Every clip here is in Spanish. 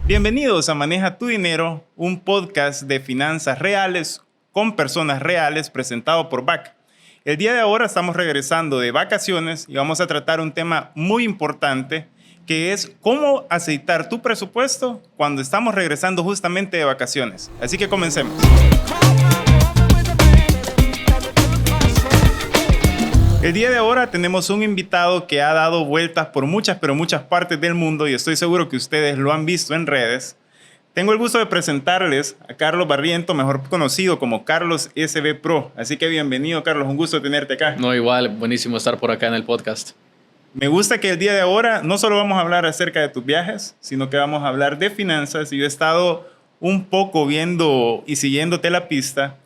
Bienvenidos a Maneja tu Dinero, un podcast de finanzas reales con personas reales presentado por BAC. El día de ahora estamos regresando de vacaciones y vamos a tratar un tema muy importante que es cómo aceitar tu presupuesto cuando estamos regresando justamente de vacaciones. Así que comencemos. El día de ahora tenemos un invitado que ha dado vueltas por muchas partes del mundo y estoy seguro que ustedes lo han visto en redes. Tengo el gusto de presentarles a Carlos Barriento, mejor conocido como Carlos SB Pro. Así que bienvenido, Carlos, un gusto tenerte acá. No, igual, buenísimo estar por acá en el podcast. Me gusta que el día de ahora no solo vamos a hablar acerca de tus viajes, sino que vamos a hablar de finanzas. Y yo he estado un poco viendo y siguiéndote la pista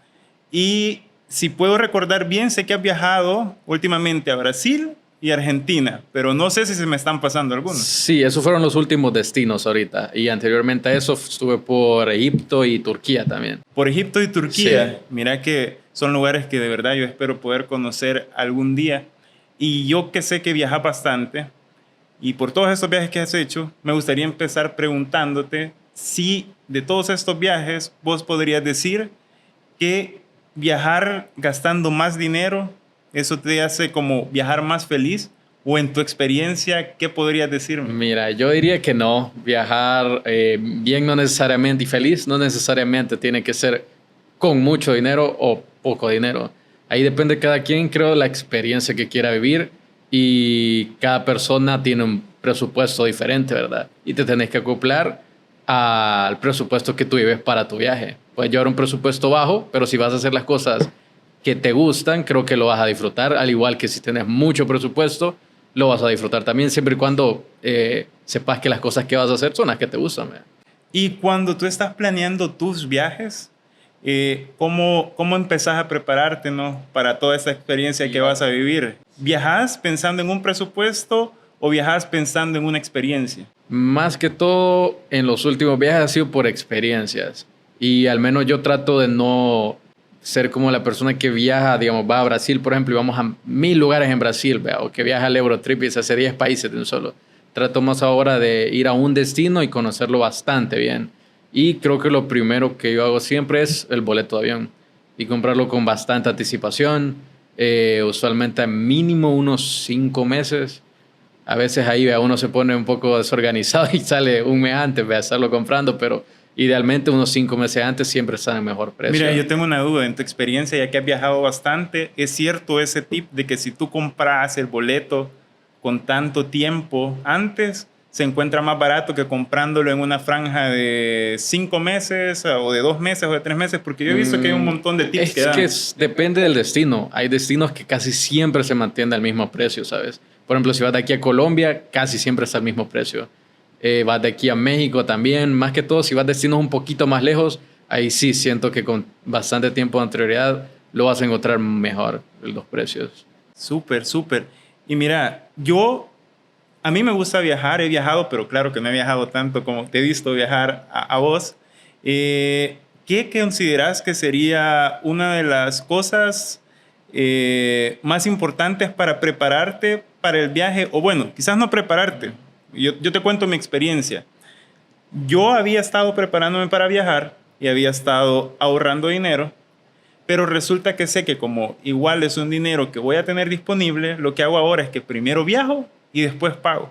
y si puedo recordar bien, sé que has viajado últimamente a Brasil y Argentina, pero no sé si se me están pasando algunos. Sí, esos fueron los últimos destinos ahorita. Y anteriormente a eso estuve por Egipto y Turquía también. Por Egipto y Turquía. Sí. Mira que son lugares que de verdad yo espero poder conocer algún día. Y yo que sé que viajas bastante, y por todos estos viajes que has hecho, me gustaría empezar preguntándote si de todos estos viajes vos podrías decir que viajar gastando más dinero, ¿eso te hace como viajar más feliz? ¿O en tu experiencia, qué podrías decirme? Mira, yo diría que no. Viajar bien no necesariamente y feliz no necesariamente tiene que ser con mucho dinero o poco dinero. Ahí depende de cada quien, creo, la experiencia que quiera vivir y cada persona tiene un presupuesto diferente, ¿verdad? Y te tenés que acoplar al presupuesto que tú vives para tu viaje. Puedes llevar un presupuesto bajo, pero si vas a hacer las cosas que te gustan, creo que lo vas a disfrutar, al igual que si tienes mucho presupuesto, lo vas a disfrutar también, siempre y cuando sepas que las cosas que vas a hacer son las que te gustan. Y cuando tú estás planeando tus viajes, ¿cómo empezás a prepararte, ¿no? Para toda esta experiencia que vas a vivir? ¿Viajas pensando en un presupuesto o viajas pensando en una experiencia? Más que todo, en los últimos viajes ha sido por experiencias. Y al menos yo trato de no ser como la persona que viaja, digamos, va a Brasil, por ejemplo, y vamos a 1000 lugares en Brasil, ¿vea? O que viaja al Eurotrip y se hace 10 países de un solo. Trato más ahora de ir a un destino y conocerlo bastante bien. Y creo que lo primero que yo hago siempre es el boleto de avión y comprarlo con bastante anticipación, usualmente mínimo unos 5 meses. A veces ahí uno se pone un poco desorganizado y sale un mes antes de estarlo comprando, pero idealmente unos 5 meses antes siempre están en mejor precio. Mira, yo tengo una duda. En tu experiencia, ya que has viajado bastante, ¿es cierto ese tip de que si tú compras el boleto con tanto tiempo antes, se encuentra más barato que comprándolo en una franja de 5 meses o de 2 meses o de 3 meses? Porque yo he visto que hay un montón de tips que dan. Es que depende del destino. Hay destinos que casi siempre se mantienen al mismo precio, ¿sabes? Por ejemplo, si vas de aquí a Colombia, casi siempre está al mismo precio. Vas de aquí a México también. Más que todo, si vas a destinos un poquito más lejos, ahí sí siento que con bastante tiempo de anterioridad lo vas a encontrar mejor los precios. Súper, súper. Y mira, a mí me gusta viajar, he viajado, pero claro que no he viajado tanto como te he visto viajar a vos. ¿Qué consideras que sería una de las cosas más importantes para prepararte para el viaje? O bueno, quizás no prepararte. Yo te cuento mi experiencia. Yo había estado preparándome para viajar y había estado ahorrando dinero, pero resulta que sé que como igual es un dinero que voy a tener disponible, lo que hago ahora es que primero viajo y después pago.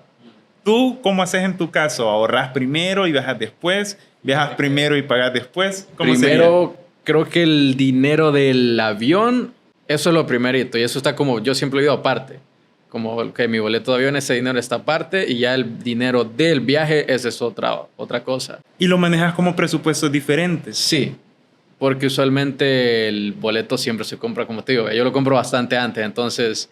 ¿Tú cómo haces en tu caso? ¿Ahorras primero y viajas después? ¿Viajas primero y pagas después? ¿Cómo Primero, sería? creo que el dinero del avión, eso es lo primerito. Y eso está como, yo siempre lo digo aparte. Como que mi boleto de avión, ese dinero está aparte y ya el dinero del viaje, esa es otra cosa. ¿Y lo manejas como presupuestos diferentes? Sí, porque usualmente el boleto siempre se compra, como te digo, yo lo compro bastante antes, entonces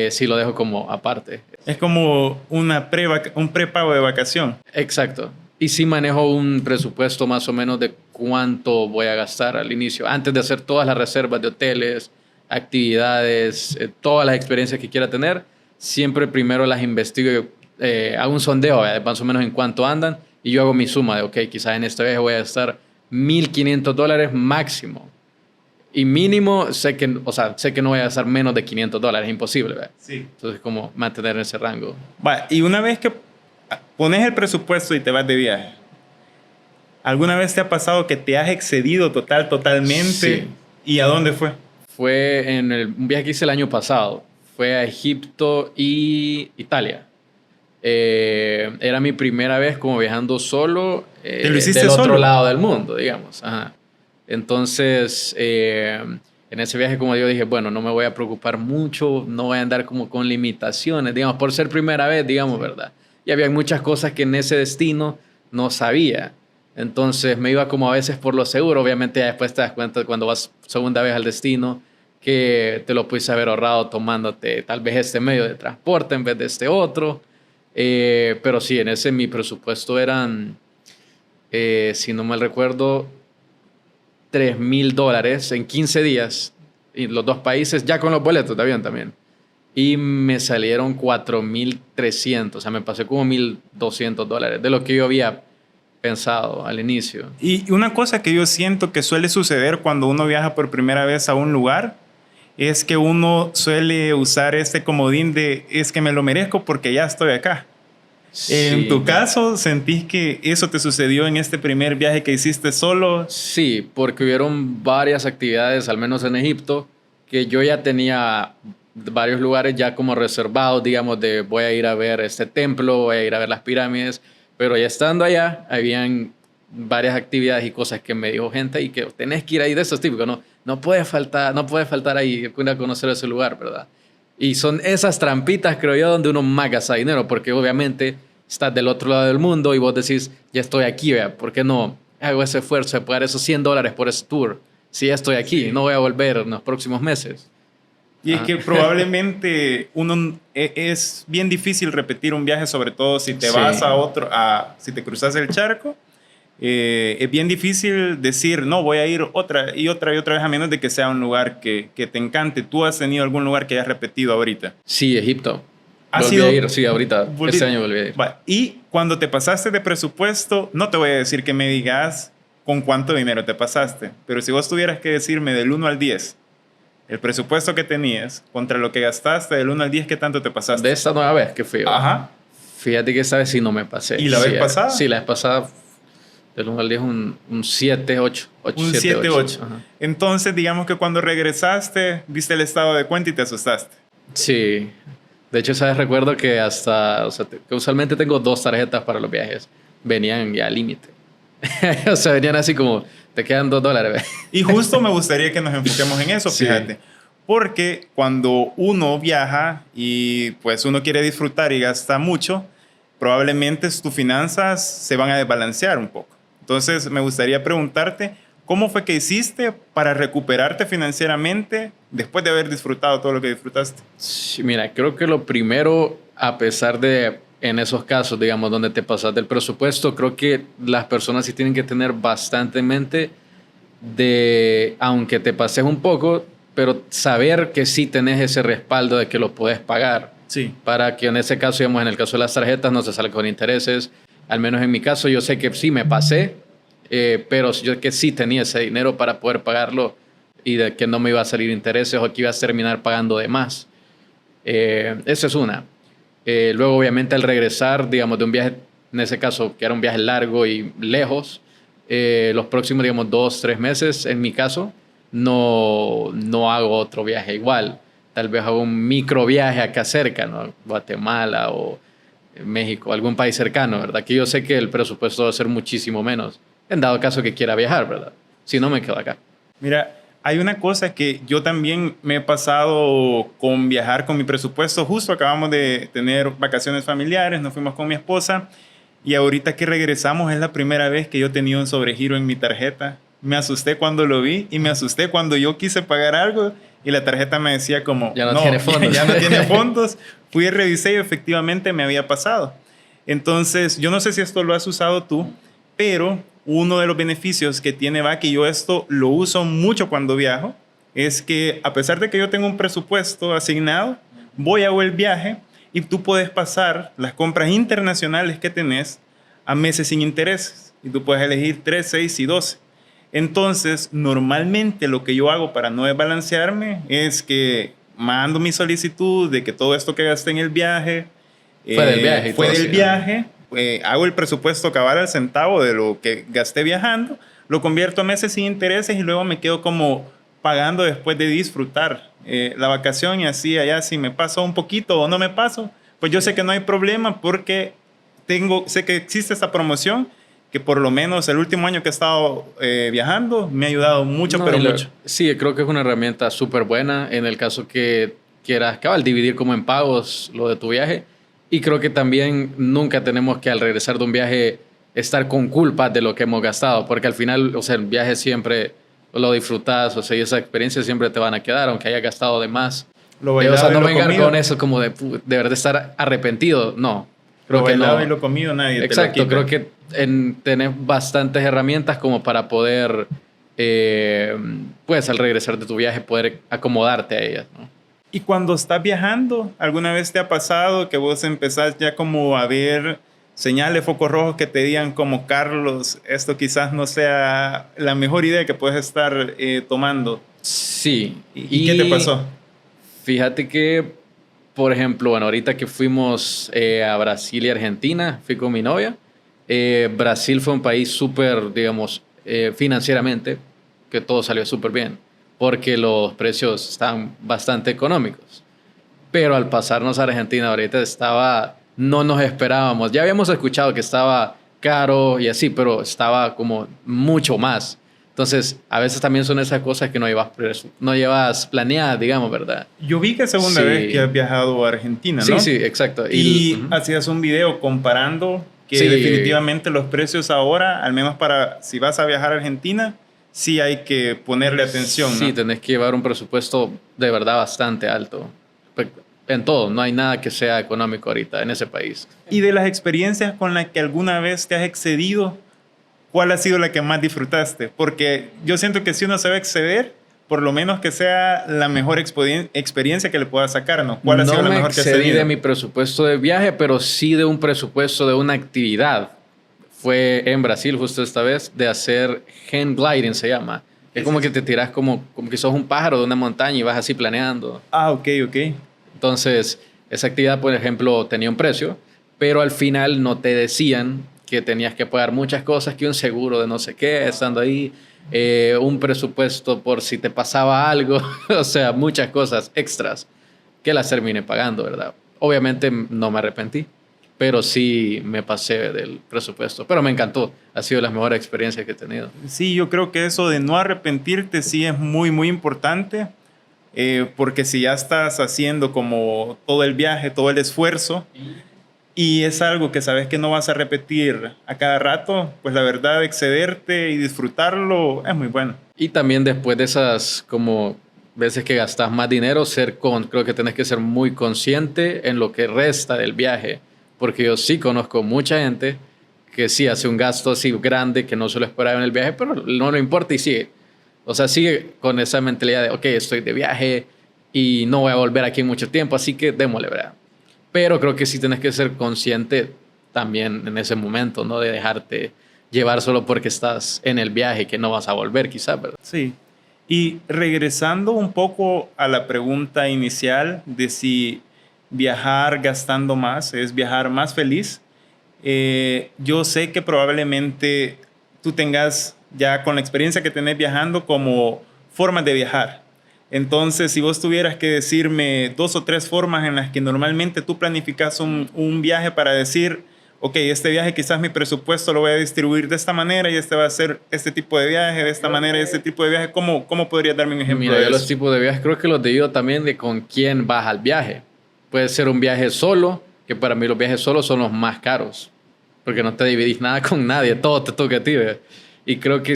sí lo dejo como aparte. Es como un prepago de vacación. Exacto. Y sí manejo un presupuesto más o menos de cuánto voy a gastar al inicio, antes de hacer todas las reservas de hoteles, actividades, todas las experiencias que quiera tener. Siempre primero las investigo, hago un sondeo más o menos en cuánto andan y yo hago mi suma de, ok, quizás en este viaje voy a gastar $1,500 máximo. Y mínimo, sé que no voy a gastar menos de $500, es imposible, ¿verdad? Sí. Entonces, como mantener ese rango. Va, y una vez que pones el presupuesto y te vas de viaje, ¿Alguna vez te ha pasado que te has excedido totalmente? Sí. ¿Y a dónde fue? Fue en un viaje que hice el año pasado. Fue a Egipto y Italia. Era mi primera vez como viajando solo ¿Te lo hiciste del otro solo? lado del mundo, digamos. Ajá. Entonces, en ese viaje, como yo dije, bueno, no me voy a preocupar mucho, no voy a andar como con limitaciones, digamos, por ser primera vez, digamos, ¿verdad? Y había muchas cosas que en ese destino no sabía. Entonces me iba como a veces por lo seguro. Obviamente ya después te das cuenta cuando vas segunda vez al destino que te lo puedes haber ahorrado tomándote tal vez este medio de transporte en vez de este otro. Pero sí, en ese mi presupuesto eran, si no mal recuerdo, $3,000 en 15 días. Y los dos países, ya con los boletos de avión también. Y me salieron 4,300. O sea, me pasé como $1,200 de lo que yo había pensado al inicio. Y una cosa que yo siento que suele suceder cuando uno viaja por primera vez a un lugar es que uno suele usar este comodín de es que me lo merezco porque ya estoy acá. En Sí, tu caso, ¿sentís que eso te sucedió en este primer viaje que hiciste solo? sí, porque hubieron varias actividades, al menos en Egipto, que yo ya tenía varios lugares ya como reservados, digamos, de voy a ir a ver este templo, voy a ir a ver las pirámides, pero ya estando allá, habían varias actividades y cosas que me dijo gente y que tenés que ir ahí de esos típicos, ¿no? No puede faltar ahí ir a conocer ese lugar, ¿verdad? Y son esas trampitas, creo yo, donde uno más gasta dinero, porque obviamente estás del otro lado del mundo y vos decís, ya estoy aquí, ¿vea? ¿Por qué no hago ese esfuerzo de pagar esos $100 por ese tour? Si ya estoy aquí, Sí. no voy a volver en los próximos meses. Y es Ajá. que probablemente es bien difícil repetir un viaje, sobre todo si te vas Sí. a otro, si te cruzas el charco. Es bien difícil decir, no, voy a ir otra y otra y otra vez, a menos de que sea un lugar que te encante. ¿Tú has tenido algún lugar que hayas repetido ahorita? Sí, Egipto. ¿Has Volví sido? a ir, sí, ahorita, este año volví a ir. Va, y cuando te pasaste de presupuesto, no te voy a decir que me digas con cuánto dinero te pasaste, pero si vos tuvieras que decirme del 1 al 10, el presupuesto que tenías contra lo que gastaste, del 1 al 10, ¿qué tanto te pasaste? De esta nueva vez que fui, ¿va? Ajá. Fíjate que esta vez sí no me pasé. ¿Y la vez Sí, pasada? Sí, la vez pasada, del 1 al 10, un 7, 8. Un 7, 8. Entonces, digamos que cuando regresaste, viste el estado de cuenta y te asustaste. Sí. De hecho, ¿sabes? Recuerdo que hasta, o sea, que usualmente tengo 2 tarjetas para los viajes. Venían ya al límite. O sea, venían así como, te quedan $2. ¿Ve? Y justo me gustaría que nos enfoquemos en eso, Sí. fíjate. Porque cuando uno viaja y pues uno quiere disfrutar y gasta mucho, probablemente tus finanzas se van a desbalancear un poco. Entonces, me gustaría preguntarte, ¿cómo fue que hiciste para recuperarte financieramente después de haber disfrutado todo lo que disfrutaste? Sí, mira, creo que lo primero, a pesar de en esos casos, digamos, donde te pasas del presupuesto, creo que las personas sí tienen que tener bastante en mente de, aunque te pases un poco, pero saber que sí tenés ese respaldo de que lo puedes pagar. Sí. Para que en ese caso, digamos, en el caso de las tarjetas no se salga con intereses. Al menos en mi caso, yo sé que sí me pasé, pero yo que sí tenía ese dinero para poder pagarlo y de que no me iba a salir intereses o que iba a terminar pagando de más. Esa es una. Luego, obviamente, al regresar, digamos, de un viaje, en ese caso, que era un viaje largo y lejos, los próximos, digamos, 2, 3 meses, en mi caso, no hago otro viaje igual. Tal vez hago un micro viaje acá cerca, ¿no? Guatemala o México, algún país cercano, ¿verdad? Que yo sé que el presupuesto va a ser muchísimo menos, en dado caso que quiera viajar, ¿verdad? Si no, me quedo acá. Mira, hay una cosa que yo también me he pasado con viajar con mi presupuesto. Justo acabamos de tener vacaciones familiares, nos fuimos con mi esposa y ahorita que regresamos es la primera vez que yo he tenido un sobregiro en mi tarjeta. Me asusté cuando lo vi y me asusté cuando yo quise pagar algo y la tarjeta me decía como, Ya no tiene fondos. ya no tiene fondos. Fui y revisé y efectivamente me había pasado. Entonces, yo no sé si esto lo has usado tú, pero uno de los beneficios que tiene VAC, y yo esto lo uso mucho cuando viajo, es que a pesar de que yo tengo un presupuesto asignado, voy a el viaje y tú puedes pasar las compras internacionales que tenés a meses sin intereses. Y tú puedes elegir 3, 6 y 12. Entonces, normalmente lo que yo hago para no desbalancearme es que mando mi solicitud de que todo esto que gasté en el viaje Fue del viaje y fue todo, del sí, viaje, hago el presupuesto cabal al centavo de lo que gasté viajando, lo convierto a meses sin intereses y luego me quedo como pagando después de disfrutar la vacación y así allá si me paso un poquito o no me paso, pues yo sé que no hay problema porque sé que existe esta promoción que por lo menos el último año que he estado viajando me ha ayudado mucho, No, pero mucho. Sí, creo que es una herramienta súper buena en el caso que quieras cabal dividir como en pagos lo de tu viaje. Y creo que también nunca tenemos que al regresar de un viaje estar con culpa de lo que hemos gastado, porque al final, o sea, el viaje siempre lo disfrutas, o sea, y esa experiencia siempre te van a quedar, aunque hayas gastado de más. Lo O sea, bailado y no lo vengan comido. con eso como de verdad estar arrepentido, no. Creo Lo que bailado no. y lo comido nadie te lo Exacto, quita. creo que tenés bastantes herramientas como para poder, pues al regresar de tu viaje, poder acomodarte a ellas, ¿no? Y cuando estás viajando, ¿alguna vez te ha pasado que vos empezás ya como a ver señales, focos rojos que te digan como Carlos, esto quizás no sea la mejor idea que puedes estar tomando? Sí. ¿Y qué te pasó? Fíjate que, por ejemplo, bueno, ahorita que fuimos a Brasil y Argentina, fui con mi novia. Brasil fue un país súper, digamos, financieramente, que todo salió súper bien, porque los precios están bastante económicos. Pero al pasarnos a Argentina ahorita no nos esperábamos. Ya habíamos escuchado que estaba caro y así, pero estaba como mucho más. Entonces, a veces también son esas cosas que no llevas planeadas, digamos, ¿verdad? Yo vi que segunda vez que Sí, has viajado a Argentina, sí, ¿no? sí, exacto. Y Ujú. hacías un video comparando que Sí, definitivamente los precios ahora, al menos para si vas a viajar a Argentina, sí hay que ponerle atención, sí, ¿no? tenés que llevar un presupuesto de verdad bastante alto. En todo, no hay nada que sea económico ahorita en ese país. Y de las experiencias con las que alguna vez te has excedido, ¿cuál ha sido la que más disfrutaste? Porque yo siento que si uno se va a exceder, por lo menos que sea la mejor experiencia que le pueda sacar, ¿no? ¿Cuál ha sido No la me mejor que has excedí de tenido? mi presupuesto de viaje, pero sí de un presupuesto de una actividad. Fue en Brasil justo esta vez de hacer hand gliding, se llama. Es como que te tiras como que sos un pájaro de una montaña y vas así planeando. Ah, ok, ok. Entonces, esa actividad, por ejemplo, tenía un precio, pero al final no te decían que tenías que pagar muchas cosas, que un seguro de no sé qué, estando ahí, un presupuesto por si te pasaba algo, o sea, muchas cosas extras que las terminé pagando, ¿verdad? Obviamente no me arrepentí, pero sí me pasé del presupuesto, pero me encantó, ha sido la mejor experiencia que he tenido. Sí, yo creo que eso de no arrepentirte sí es muy, muy importante, porque si ya estás haciendo como todo el viaje, todo el esfuerzo, y es algo que sabes que no vas a repetir a cada rato, pues la verdad, excederte y disfrutarlo es muy bueno. Y también después de esas como veces que gastas más dinero, creo que tienes que ser muy consciente en lo que resta del viaje, porque yo sí conozco mucha gente que sí hace un gasto así grande que no se lo esperaba en el viaje, pero no le importa y sigue. O sea, sigue con esa mentalidad de, ok, estoy de viaje y no voy a volver aquí en mucho tiempo, así que démosle, ¿verdad? Pero creo que sí tienes que ser consciente también en ese momento, ¿no? De dejarte llevar solo porque estás en el viaje que no vas a volver, quizás, ¿verdad? Sí. Y regresando un poco a la pregunta inicial de si viajar gastando más es viajar más feliz, yo sé que probablemente tú tengas ya con la experiencia que tenés viajando como formas de viajar. Entonces, si vos tuvieras que decirme dos o tres formas en las que normalmente tú planificas un viaje para decir, ok, este viaje quizás mi presupuesto lo voy a distribuir de esta manera y este va a ser este tipo de viaje, de esta manera y este tipo de viaje, ¿cómo podrías darme un ejemplo Mira, de yo los eso? tipos de viajes creo que los divido también de con quién vas al viaje. Puede ser un viaje solo, que para mí los viajes solos son los más caros, porque no te dividís nada con nadie, todo te toca a ti, ¿ve? Y creo que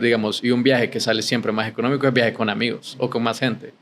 digamos, y un viaje que sale siempre más económico es viaje con amigos o con más gente,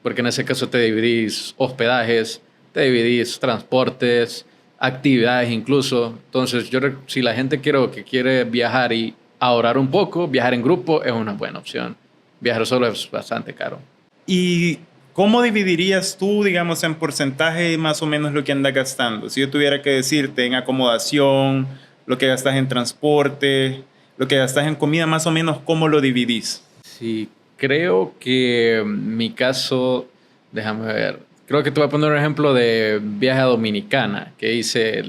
porque en ese caso te dividís hospedajes, te dividís transportes, actividades incluso. Entonces, si la gente que quiere viajar y ahorrar un poco, viajar en grupo es una buena opción. Viajar solo es bastante caro. ¿Y cómo dividirías tú, digamos, en porcentaje más o menos lo que andas gastando? Si yo tuviera que decirte en acomodación, lo que gastas en transporte, lo que gastas en comida, más o menos, ¿cómo lo dividís? Sí, creo que mi caso, déjame ver, Creo que te voy a poner un ejemplo de viaje a Dominicana que hice,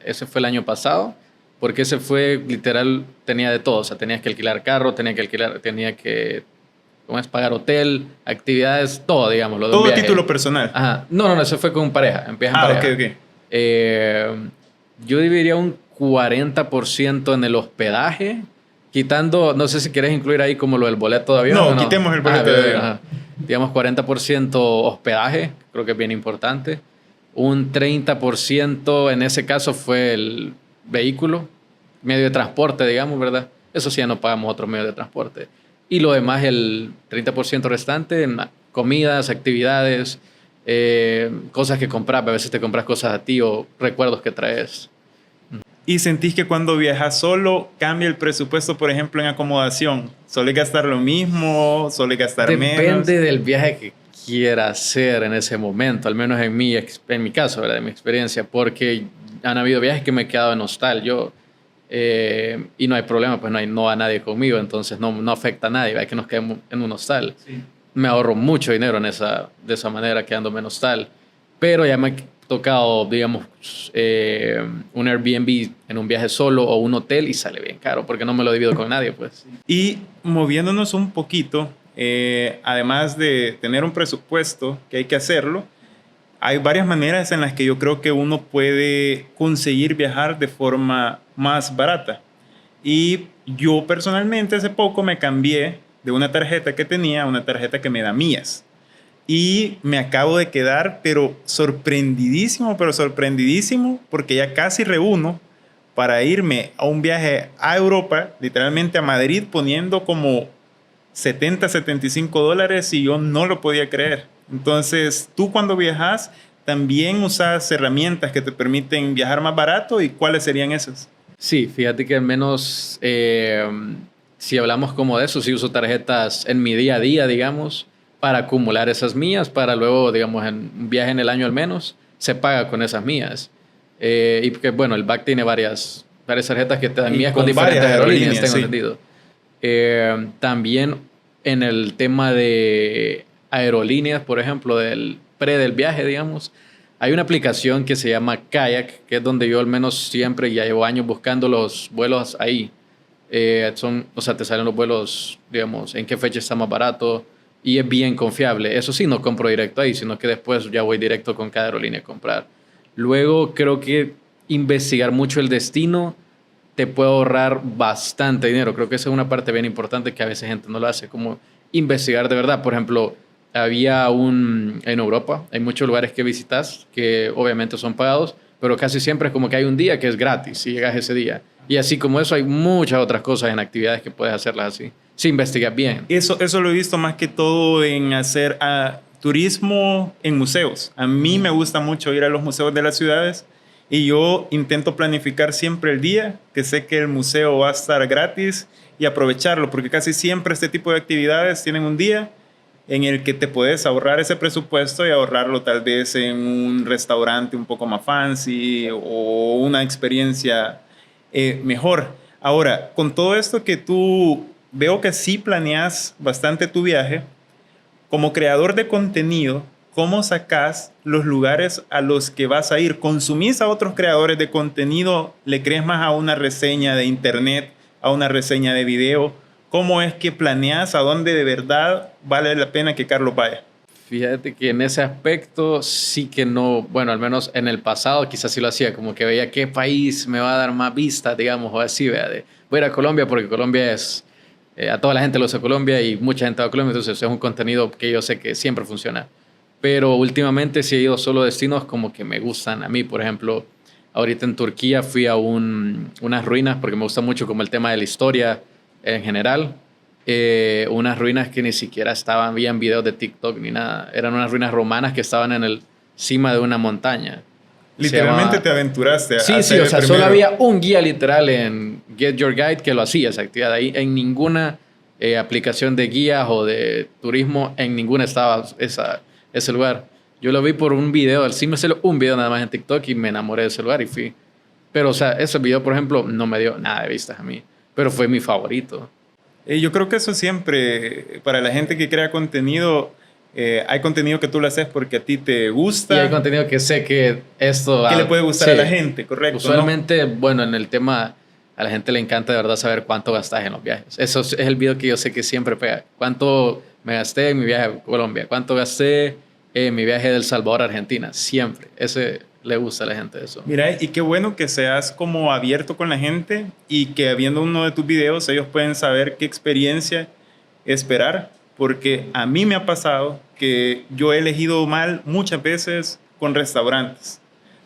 ese fue el año pasado, porque ese fue literal, tenía de todo, o sea, tenías que alquilar carro, tenía que, ¿cómo es? Pagar hotel, actividades, todo, digamos, lo de un Todo viaje. título personal. Ajá. No, eso fue con pareja, en viaje en Ah, pareja. ok, ok. Yo dividiría un 40% en el hospedaje, quitando, no sé si quieres incluir ahí como lo del boleto de avión. No, ¿O no? quitemos el boleto Ajá, de avión. ajá. Digamos 40% hospedaje, creo que es bien importante. Un 30% en ese caso fue el vehículo, medio de transporte, digamos, ¿verdad? Eso sí, ya no pagamos otro medio de transporte. Y lo demás, el 30% restante, en comidas, actividades, cosas que compras. A veces te compras cosas a ti o recuerdos que traes. ¿Y sentís que cuando viajas solo cambia el presupuesto, por ejemplo, en acomodación? ¿Suele gastar lo mismo? ¿Suele gastar menos? Depende del viaje que quiera hacer en ese momento, al menos en mi caso, ¿verdad? En mi experiencia, porque han habido viajes que me he quedado en hostal yo, y no hay problema, pues no va nadie conmigo, entonces no afecta a nadie, ¿verdad? Que nos quedemos en un hostal. Sí. Me ahorro mucho dinero de esa manera quedándome en hostal, pero ya me ha tocado, digamos, un Airbnb en un viaje solo o un hotel y sale bien caro porque no me lo divido con nadie, pues. Y moviéndonos un poquito, además de tener un presupuesto, que hay que hacerlo, hay varias maneras en las que yo creo que uno puede conseguir viajar de forma más barata. Y yo personalmente hace poco me cambié de una tarjeta que tenía a una tarjeta que me da millas. Y me acabo de quedar, pero sorprendidísimo, porque ya casi reúno para irme a un viaje a Europa, literalmente a Madrid, poniendo como $75 y yo no lo podía creer. Entonces, tú cuando viajas, también usas herramientas que te permiten viajar más barato, ¿y cuáles serían esas? Sí, fíjate que al menos si hablamos como de eso, sí uso tarjetas en mi día a día, digamos, para acumular esas millas, para luego, digamos, en un viaje en el año al menos, se paga con esas millas. Y que, bueno, el BAC tiene varias tarjetas que te dan millas con diferentes aerolíneas, tengo entendido. También en el tema de aerolíneas, por ejemplo, del viaje, digamos, hay una aplicación que se llama Kayak, que es donde yo al menos siempre ya llevo años buscando los vuelos ahí. O sea, te salen los vuelos, digamos, en qué fecha está más barato y es bien confiable. Eso sí, no compro directo ahí, sino que después ya voy directo con cada aerolínea a comprar. Luego creo que investigar mucho el destino te puede ahorrar bastante dinero. Creo que esa es una parte bien importante que a veces gente no lo hace, como investigar de verdad. Por ejemplo, en Europa hay muchos lugares que visitas que obviamente son pagados, pero casi siempre es como que hay un día que es gratis si llegas ese día. Y así como eso hay muchas otras cosas en actividades que puedes hacerlas así, si investigas bien. Eso lo he visto más que todo en hacer turismo en museos. A mí me gusta mucho ir a los museos de las ciudades y yo intento planificar siempre el día, que sé que el museo va a estar gratis, y aprovecharlo, porque casi siempre este tipo de actividades tienen un día en el que te puedes ahorrar ese presupuesto y ahorrarlo tal vez en un restaurante un poco más fancy o una experiencia mejor. Ahora, con todo esto que tú veo que sí planeas bastante tu viaje, como creador de contenido, ¿cómo sacas los lugares a los que vas a ir? ¿Consumís a otros creadores de contenido? ¿Le crees más a una reseña de internet, a una reseña de video? ¿Cómo es que planeas a dónde de verdad vale la pena que Carlos vaya? Fíjate que en ese aspecto sí que no, bueno, al menos en el pasado quizás sí lo hacía, como que veía qué país me va a dar más vistas, digamos, o así, vea, voy a ir a Colombia porque Colombia es, a toda la gente lo usa Colombia y mucha gente va a Colombia, entonces es un contenido que yo sé que siempre funciona. Pero últimamente sí he ido solo a destinos como que me gustan a mí, por ejemplo, ahorita en Turquía fui a unas ruinas porque me gusta mucho como el tema de la historia en general. Unas ruinas que ni siquiera estaban bien videos de TikTok ni nada. Eran unas ruinas romanas que estaban en el cima de una montaña. Literalmente te aventuraste a sí, hacer o sea, primero. solo había un guía literal en Get Your Guide que lo hacía esa actividad. Ahí en ninguna aplicación de guías o de turismo, en ninguna estaba ese lugar. Yo lo vi por un video, sí me salió un video nada más en TikTok y me enamoré de ese lugar y fui. Pero, o sea, ese video, por ejemplo, no me dio nada de vistas a mí, pero fue mi favorito. Yo creo que eso siempre, para la gente que crea contenido, Hay contenido que tú lo haces porque a ti te gusta. Y hay contenido que sé que esto... Que le puede gustar a la gente, correcto. Usualmente, ¿no? Bueno, en el tema, a la gente le encanta de verdad saber cuánto gastas en los viajes. Eso es el video que yo sé que siempre pega. ¿Cuánto me gasté en mi viaje a Colombia? ¿Cuánto gasté en mi viaje del Salvador a Argentina? Siempre. Ese le gusta a la gente eso. Mira, y qué bueno que seas como abierto con la gente y que viendo uno de tus videos ellos pueden saber qué experiencia esperar, porque a mí me ha pasado que yo he elegido mal muchas veces con restaurantes,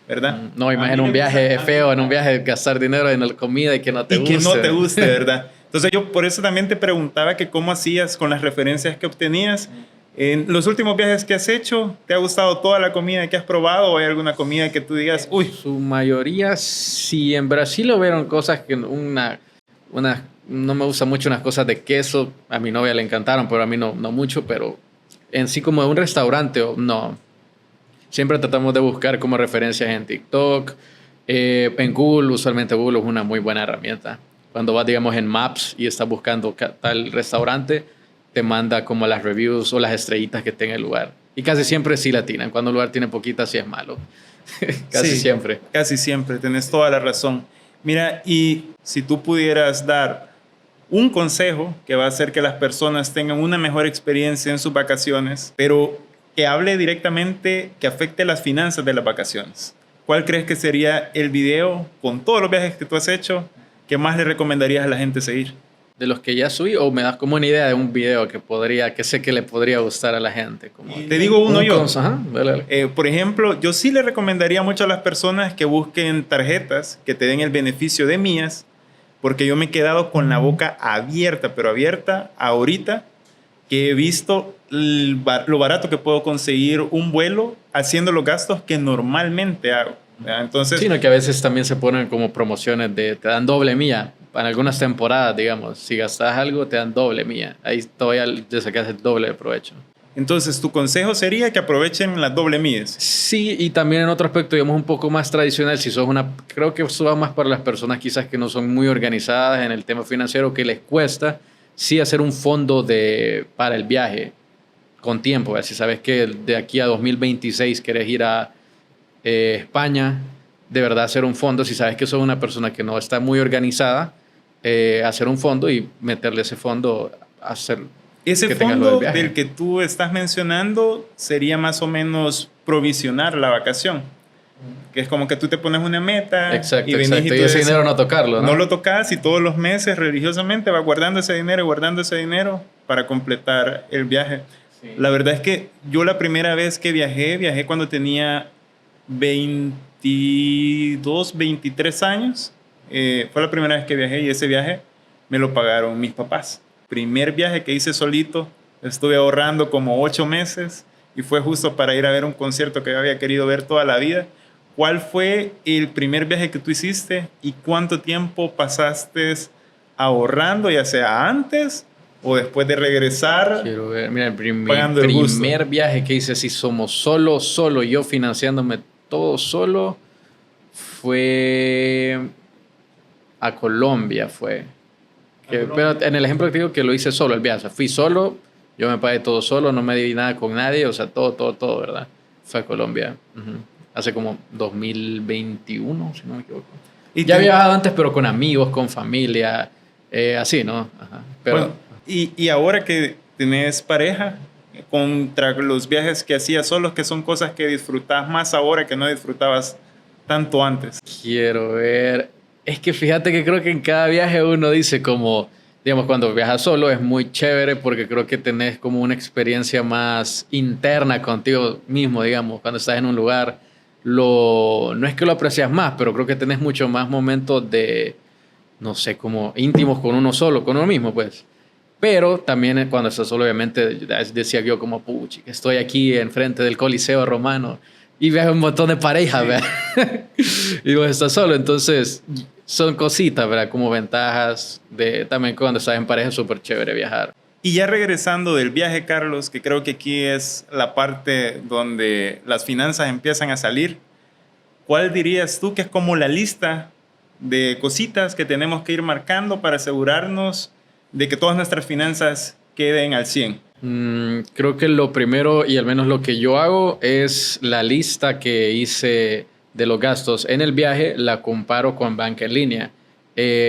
¿verdad? No, imagina un viaje feo, en un viaje gastar dinero en la comida y que no te guste. Y que no te guste, ¿verdad? Entonces yo por eso también te preguntaba que cómo hacías con las referencias que obtenías. En los últimos viajes que has hecho, ¿te ha gustado toda la comida que has probado o hay alguna comida que tú digas, uy? Su mayoría, sí. En Brasil hubieron cosas que no me gustan mucho unas cosas de queso. A mi novia le encantaron, pero a mí no mucho. Pero en sí como de un restaurante, no. Siempre tratamos de buscar como referencias en TikTok. En Google, usualmente Google es una muy buena herramienta. Cuando vas, digamos, en Maps y estás buscando tal restaurante, te manda como las reviews o las estrellitas que tenga el lugar. Y casi siempre sí la atinan. Cuando un lugar tiene poquitas, sí es malo. Casi siempre. Casi siempre, tenés toda la razón. Mira, y si tú pudieras dar un consejo que va a hacer que las personas tengan una mejor experiencia en sus vacaciones, pero que hable directamente, que afecte las finanzas de las vacaciones, ¿cuál crees que sería el video con todos los viajes que tú has hecho que más le recomendarías a la gente seguir? De los que ya subí, o me das como una idea de un video que sé que le podría gustar a la gente. Como te digo uno yo. Ajá, dale. Por ejemplo, yo sí le recomendaría mucho a las personas que busquen tarjetas que te den el beneficio de millas, porque yo me he quedado con la boca abierta, pero abierta ahorita, que he visto lo barato que puedo conseguir un vuelo haciendo los gastos que normalmente hago. Entonces, sino que a veces también se ponen como promociones te dan doble milla. En algunas temporadas, digamos, si gastas algo, te dan doble milla. Ahí todavía te sacas el doble de provecho. Entonces, ¿tu consejo sería que aprovechen las doble millas? Sí, y también en otro aspecto, digamos, un poco más tradicional, creo que eso va más para las personas quizás que no son muy organizadas en el tema financiero, que les cuesta, sí hacer un fondo para el viaje con tiempo. Si sabes que de aquí a 2026 querés ir a España, de verdad hacer un fondo, si sabes que sos una persona que no está muy organizada, hacer un fondo y meterle ese fondo a hacer ese que fondo del que tú estás mencionando sería más o menos provisionar la vacación, que es como que tú te pones una meta. Exacto, y ese dinero no tocarlo, ¿no? No lo tocas y todos los meses religiosamente vas guardando ese dinero para completar el viaje. Sí. La verdad es que yo la primera vez que viajé cuando tenía 22, 23 años. Fue la primera vez que viajé y ese viaje me lo pagaron mis papás. Primer viaje que hice solito, estuve ahorrando como 8 meses y fue justo para ir a ver un concierto que yo había querido ver toda la vida. ¿Cuál fue el primer viaje que tú hiciste y cuánto tiempo pasaste ahorrando, ya sea antes o después de regresar? Quiero ver, mira, el primer viaje que hice así, somos solo yo financiándome todo solo, fue a Colombia, pero en el ejemplo que digo que lo hice solo el viaje, o sea, fui solo, yo me pagué todo solo, no me di nada con nadie, o sea, todo, ¿verdad? Fue a Colombia, hace como 2021, si no me equivoco. Ya había viajado antes, pero con amigos, con familia, así, ¿no? Ajá. Pero, bueno, y ahora que tenés pareja, contra los viajes que hacías solos, que son cosas que disfrutas más ahora que no disfrutabas tanto antes. Quiero ver. Es que fíjate que creo que en cada viaje uno dice como, digamos, cuando viajas solo es muy chévere porque creo que tenés como una experiencia más interna contigo mismo, digamos, cuando estás en un lugar. No es que lo aprecias más, pero creo que tenés mucho más momentos de, no sé, como íntimos con uno solo, con uno mismo, pues. Pero también cuando estás solo, obviamente, decía yo como, puchi, estoy aquí enfrente del Coliseo Romano y veo un montón de parejas, ¿verdad? Y vos estás solo, entonces son cositas, ¿verdad? Como ventajas también cuando estás en pareja es súper chévere viajar. Y ya regresando del viaje, Carlos, que creo que aquí es la parte donde las finanzas empiezan a salir, ¿cuál dirías tú que es como la lista de cositas que tenemos que ir marcando para asegurarnos de que todas nuestras finanzas queden al 100? Creo que lo primero, y al menos lo que yo hago, es la lista que hice de los gastos en el viaje, la comparo con banca en línea.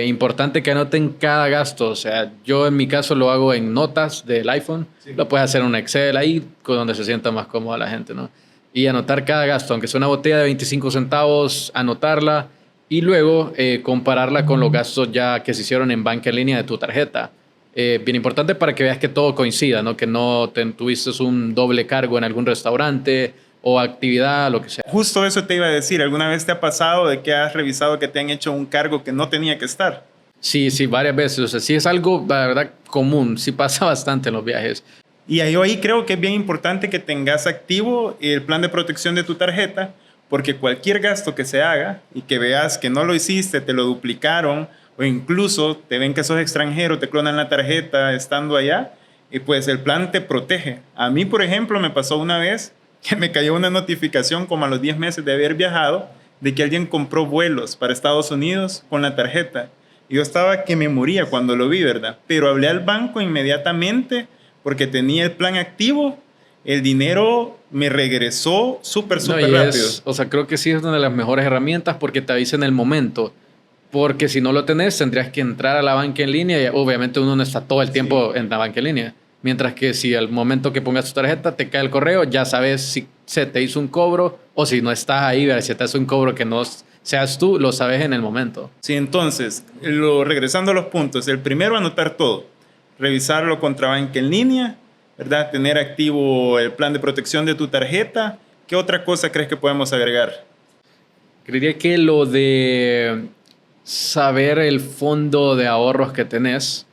Importante que anoten cada gasto. O sea, yo en mi caso lo hago en notas del iPhone. Sí. Lo puedes hacer en un Excel ahí, con donde se sienta más cómoda la gente, ¿no? Y anotar cada gasto, aunque sea una botella de 25 centavos, anotarla y luego compararla con los gastos ya que se hicieron en banca en línea de tu tarjeta. Bien importante para que veas que todo coincida, ¿no? Que no tuviste un doble cargo en algún restaurante o actividad, lo que sea. Justo eso te iba a decir. ¿Alguna vez te ha pasado de que has revisado que te han hecho un cargo que no tenía que estar? Sí, varias veces. O sea, sí es algo, la verdad, común. Sí pasa bastante en los viajes. Y ahí creo que es bien importante que tengas activo el plan de protección de tu tarjeta, porque cualquier gasto que se haga y que veas que no lo hiciste, te lo duplicaron, o incluso te ven que sos extranjero, te clonan la tarjeta estando allá, y pues el plan te protege. A mí, por ejemplo, me pasó una vez que me cayó una notificación como a los 10 meses de haber viajado de que alguien compró vuelos para Estados Unidos con la tarjeta. Y yo estaba que me moría cuando lo vi, ¿verdad? Pero hablé al banco inmediatamente porque tenía el plan activo. El dinero me regresó súper rápido. O sea, creo que sí es una de las mejores herramientas porque te avisa en el momento. Porque si no lo tenés, tendrías que entrar a la banca en línea y obviamente uno no está todo el tiempo en la banca en línea. Mientras que si al momento que pongas tu tarjeta te cae el correo, ya sabes si se te hizo un cobro o si no estás ahí, ¿verdad? Si te hace un cobro que no seas tú, lo sabes en el momento. Sí, entonces, regresando a los puntos. El primero, anotar todo. Revisarlo contra banca en línea, ¿verdad? Tener activo el plan de protección de tu tarjeta. ¿Qué otra cosa crees que podemos agregar? Creería que lo de saber el fondo de ahorros que tenés,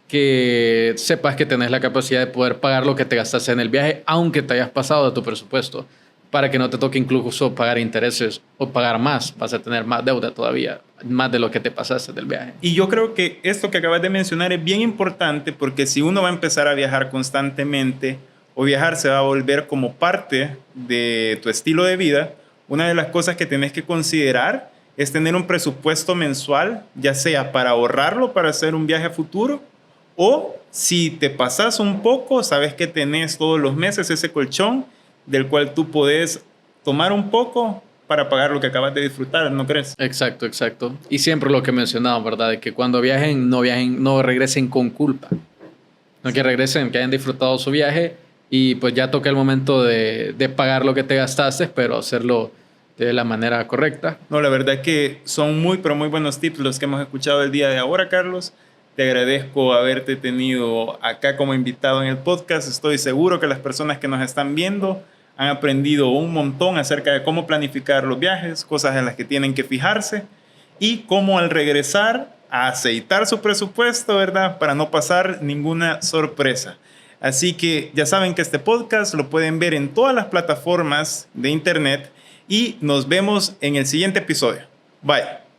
que sepas que tenés la capacidad de poder pagar lo que te gastaste en el viaje, aunque te hayas pasado de tu presupuesto, para que no te toque incluso pagar intereses o pagar más, vas a tener más deuda todavía, más de lo que te pasaste del viaje. Y yo creo que esto que acabas de mencionar es bien importante porque si uno va a empezar a viajar constantemente o viajar se va a volver como parte de tu estilo de vida, una de las cosas que tenés que considerar es tener un presupuesto mensual, ya sea para ahorrarlo para hacer un viaje a futuro, o si te pasas un poco, sabes que tenés todos los meses ese colchón del cual tú podés tomar un poco para pagar lo que acabas de disfrutar, ¿no crees? Exacto. Y siempre lo que mencionaba, ¿verdad? De que cuando viajen, no regresen con culpa. No que regresen, que hayan disfrutado su viaje y pues ya toca el momento de pagar lo que te gastaste, pero hacerlo de la manera correcta. No, la verdad que son muy, pero muy buenos tips los que hemos escuchado el día de ahora, Carlos. Te agradezco haberte tenido acá como invitado en el podcast. Estoy seguro que las personas que nos están viendo han aprendido un montón acerca de cómo planificar los viajes, cosas en las que tienen que fijarse y cómo al regresar a aceitar su presupuesto, ¿verdad? Para no pasar ninguna sorpresa. Así que ya saben que este podcast lo pueden ver en todas las plataformas de internet y nos vemos en el siguiente episodio. Bye.